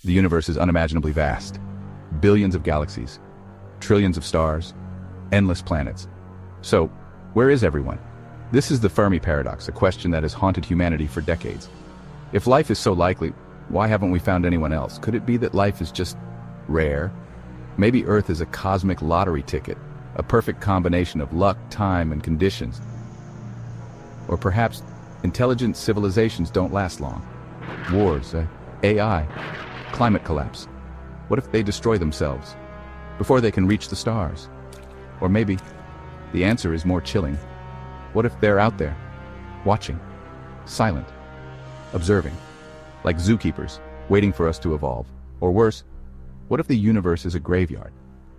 The universe is unimaginably vast. Billions of galaxies, trillions of stars, endless planets. So, where is everyone? This is the Fermi paradox, a question that has haunted humanity for decades. If life is so likely, why haven't we found anyone else? Could it be that life is just rare? Maybe Earth is a cosmic lottery ticket, a perfect combination of luck, time, and conditions. Or perhaps intelligent civilizations don't last long. Wars, AI, climate collapse. What if they destroy themselves before they can reach the stars? Or maybe the answer is more chilling. What if they're out there, watching, silent, observing, like zookeepers, waiting for us to evolve? Or worse, what if the universe is a graveyard?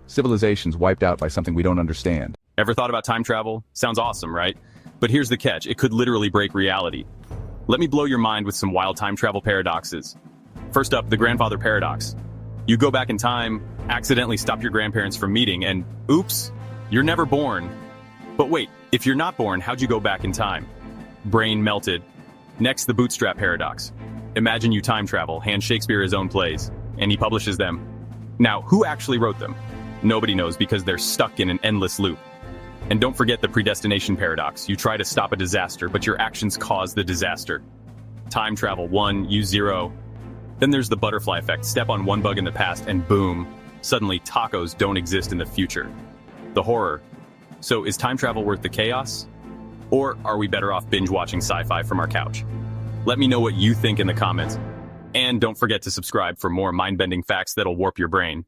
Civilizations wiped out by something we don't understand. Ever thought about time travel? Sounds awesome, right? But here's the catch, it could literally break reality. Let me blow your mind with some wild time travel paradoxes. First up, the grandfather paradox. You go back in time, accidentally stop your grandparents from meeting, and oops, you're never born. But wait, if you're not born, how'd you go back in time? Brain melted. Next, the bootstrap paradox. Imagine you time travel, hand Shakespeare his own plays, and he publishes them. Now, who actually wrote them? Nobody knows because they're stuck in an endless loop. And don't forget the predestination paradox. You try to stop a disaster, but your actions cause the disaster. Time travel 1, use 0. Then there's the butterfly effect. Step on one bug in the past and boom, suddenly tacos don't exist in the future. The horror. So is time travel worth the chaos? Or are we better off binge watching sci-fi from our couch? Let me know what you think in the comments. And don't forget to subscribe for more mind-bending facts that'll warp your brain.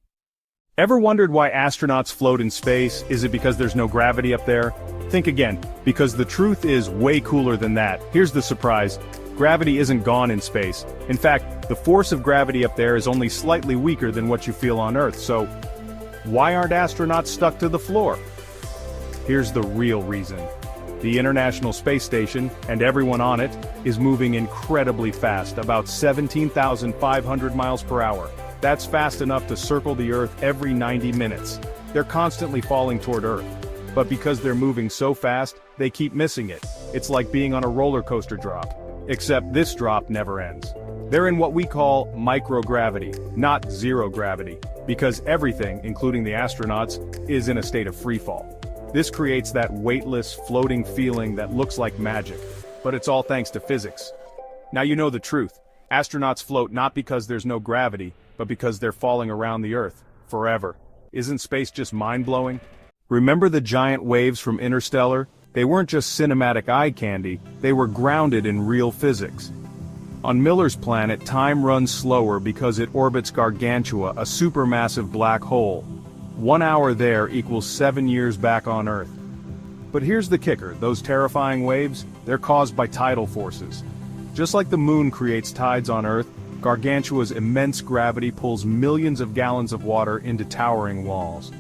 Ever wondered why astronauts float in space? Is it because there's no gravity up there? Think again, because the truth is way cooler than that. Here's the surprise. Gravity isn't gone in space. In fact, the force of gravity up there is only slightly weaker than what you feel on Earth. So, why aren't astronauts stuck to the floor? Here's the real reason. The International Space Station, and everyone on it, is moving incredibly fast, about 17,500 miles per hour. That's fast enough to circle the Earth every 90 minutes. They're constantly falling toward Earth. But because they're moving so fast, they keep missing it. It's like being on a roller coaster drop. Except this drop never ends. They're in what we call microgravity, not zero gravity, because everything, including the astronauts, is in a state of freefall. This creates that weightless, floating feeling that looks like magic, but it's all thanks to physics. Now you know the truth. Astronauts float not because there's no gravity, but because they're falling around the Earth, forever. Isn't space just mind-blowing? Remember the giant waves from Interstellar? They weren't just cinematic eye candy, they were grounded in real physics. On Miller's planet, time runs slower because it orbits Gargantua, a supermassive black hole. 1 hour there equals 7 years back on Earth. But here's the kicker, those terrifying waves, they're caused by tidal forces. Just like the moon creates tides on Earth, Gargantua's immense gravity pulls millions of gallons of water into towering walls.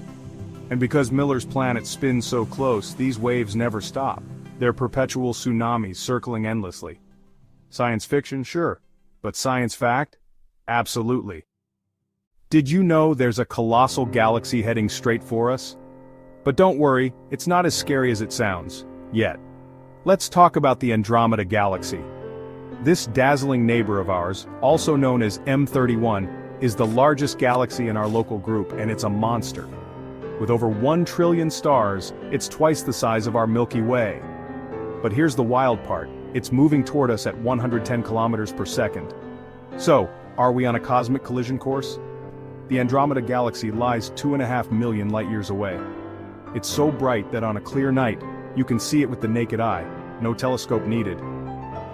And because Miller's planet spins so close, these waves never stop. They're perpetual tsunamis circling endlessly. Science fiction, sure. But science fact? Absolutely. Did you know there's a colossal galaxy heading straight for us? But don't worry, it's not as scary as it sounds. Yet. Let's talk about the Andromeda Galaxy. This dazzling neighbor of ours, also known as M31, is the largest galaxy in our local group, and it's a monster. With over 1 trillion stars, it's twice the size of our Milky Way. But here's the wild part, it's moving toward us at 110 kilometers per second. So, are we on a cosmic collision course? The Andromeda Galaxy lies 2.5 million light-years away. It's so bright that on a clear night, you can see it with the naked eye, no telescope needed.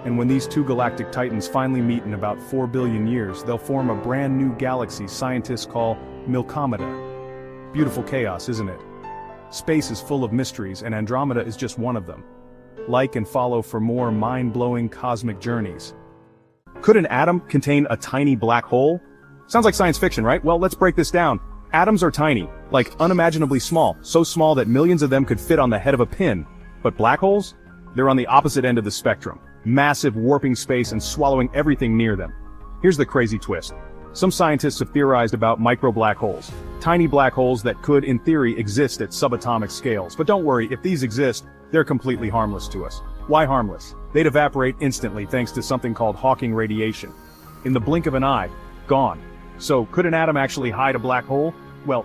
And when these two galactic titans finally meet in about 4 billion years, they'll form a brand new galaxy scientists call Milkomeda. Beautiful chaos, isn't it? Space is full of mysteries, and Andromeda is just one of them. Like and follow for more mind-blowing cosmic journeys. Could an atom contain a tiny black hole? Sounds like science fiction, right? Well, let's break this down. Atoms are tiny, like unimaginably small, so small that millions of them could fit on the head of a pin. But black holes? They're on the opposite end of the spectrum. Massive, warping space and swallowing everything near them. Here's the crazy twist. Some scientists have theorized about micro-black holes. Tiny black holes that could, in theory, exist at subatomic scales. But don't worry, if these exist, they're completely harmless to us. Why harmless? They'd evaporate instantly thanks to something called Hawking radiation. In the blink of an eye, gone. So, could an atom actually hide a black hole? Well,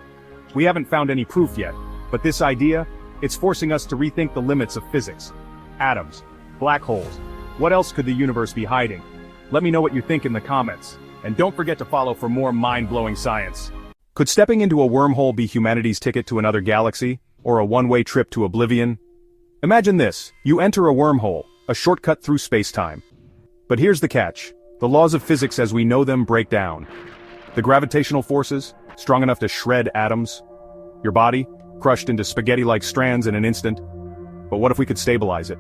we haven't found any proof yet, but this idea, it's forcing us to rethink the limits of physics. Atoms, black holes. What else could the universe be hiding? Let me know what you think in the comments. And don't forget to follow for more mind-blowing science. Could stepping into a wormhole be humanity's ticket to another galaxy? Or a one-way trip to oblivion? Imagine this, you enter a wormhole, a shortcut through space-time. But here's the catch. The laws of physics as we know them break down. The gravitational forces, strong enough to shred atoms. Your body, crushed into spaghetti-like strands in an instant. But what if we could stabilize it?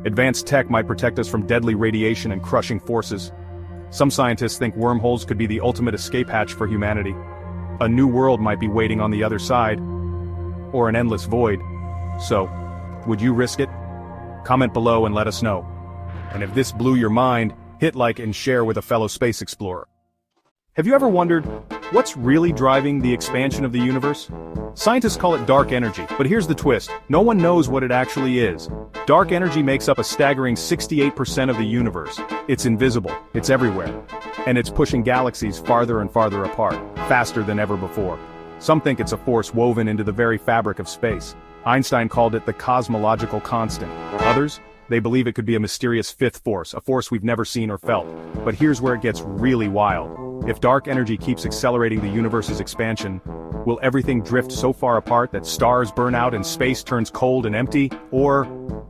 Advanced tech might protect us from deadly radiation and crushing forces. Some scientists think wormholes could be the ultimate escape hatch for humanity. A new world might be waiting on the other side. Or an endless void. So, would you risk it? Comment below and let us know. And if this blew your mind, hit like and share with a fellow space explorer. Have you ever wondered, what's really driving the expansion of the universe? Scientists call it dark energy, but here's the twist. No one knows what it actually is. Dark energy makes up a staggering 68% of the universe. It's invisible, it's everywhere. And it's pushing galaxies farther and farther apart, faster than ever before. Some think it's a force woven into the very fabric of space. Einstein called it the cosmological constant. Others? They believe it could be a mysterious fifth force, a force we've never seen or felt. But here's where it gets really wild. If dark energy keeps accelerating the universe's expansion, will everything drift so far apart that stars burn out and space turns cold and empty? Or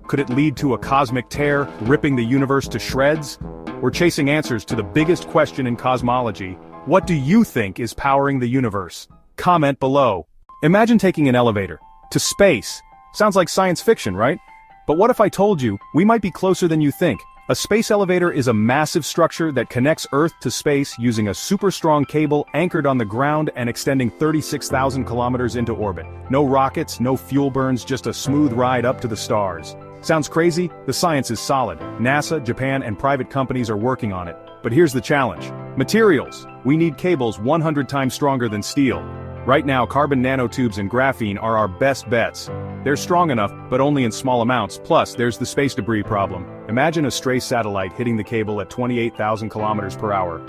could it lead to a cosmic tear, ripping the universe to shreds? We're chasing answers to the biggest question in cosmology. What do you think is powering the universe? Comment below. Imagine taking an elevator to space. Sounds like science fiction, right? But what if I told you, we might be closer than you think? A space elevator is a massive structure that connects Earth to space using a super strong cable anchored on the ground and extending 36,000 kilometers into orbit. No rockets, no fuel burns, just a smooth ride up to the stars. Sounds crazy? The science is solid. NASA, Japan, and private companies are working on it. But here's the challenge. Materials. We need cables 100 times stronger than steel. Right now, carbon nanotubes and graphene are our best bets. They're strong enough, but only in small amounts, plus there's the space debris problem. Imagine a stray satellite hitting the cable at 28,000 kilometers per hour.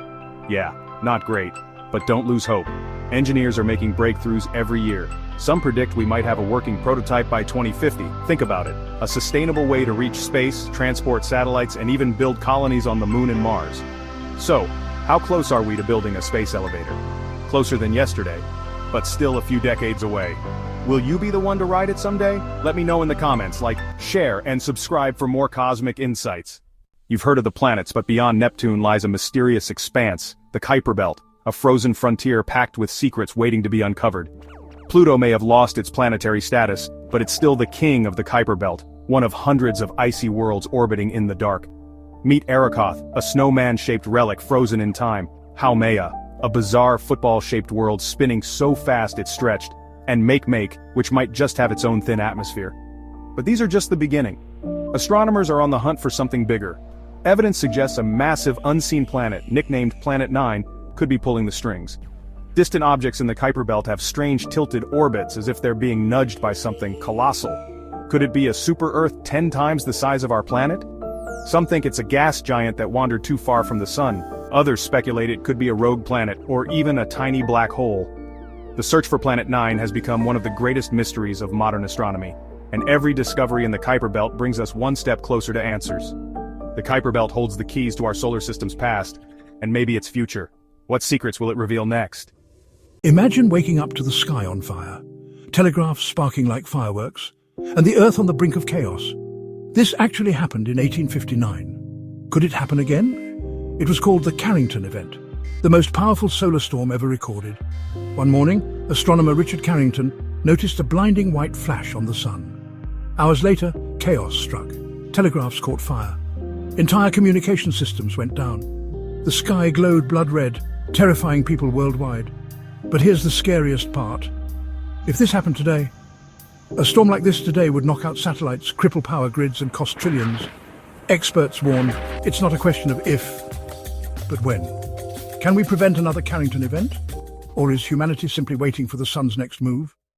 Yeah, not great. But don't lose hope. Engineers are making breakthroughs every year. Some predict we might have a working prototype by 2050. Think about it. A sustainable way to reach space, transport satellites, and even build colonies on the Moon and Mars. So, how close are we to building a space elevator? Closer than yesterday, but still a few decades away. Will you be the one to ride it someday? Let me know in the comments, like, share, and subscribe for more cosmic insights. You've heard of the planets, but beyond Neptune lies a mysterious expanse, the Kuiper Belt, a frozen frontier packed with secrets waiting to be uncovered. Pluto may have lost its planetary status, but it's still the king of the Kuiper Belt, one of hundreds of icy worlds orbiting in the dark. Meet Arrokoth, a snowman-shaped relic frozen in time, Haumea, a bizarre football-shaped world spinning so fast it stretched, and Makemake, which might just have its own thin atmosphere. But these are just the beginning. Astronomers are on the hunt for something bigger. Evidence suggests a massive unseen planet, nicknamed Planet 9, could be pulling the strings. Distant objects in the Kuiper Belt have strange tilted orbits as if they're being nudged by something colossal. Could it be a super-Earth 10 times the size of our planet? Some think it's a gas giant that wandered too far from the sun. Others speculate it could be a rogue planet, or even a tiny black hole. The search for Planet 9 has become one of the greatest mysteries of modern astronomy, and every discovery in the Kuiper Belt brings us one step closer to answers. The Kuiper Belt holds the keys to our solar system's past, and maybe its future. What secrets will it reveal next? Imagine waking up to the sky on fire, telegraphs sparking like fireworks, and the Earth on the brink of chaos. This actually happened in 1859. Could it happen again? It was called the Carrington event, the most powerful solar storm ever recorded. One morning, astronomer Richard Carrington noticed a blinding white flash on the sun. Hours later, chaos struck. Telegraphs caught fire. Entire communication systems went down. The sky glowed blood red, terrifying people worldwide. But here's the scariest part. If this happened today, a storm like this today would knock out satellites, cripple power grids, and cost trillions. Experts warn it's not a question of if, but when. Can we prevent another Carrington event? Or is humanity simply waiting for the sun's next move?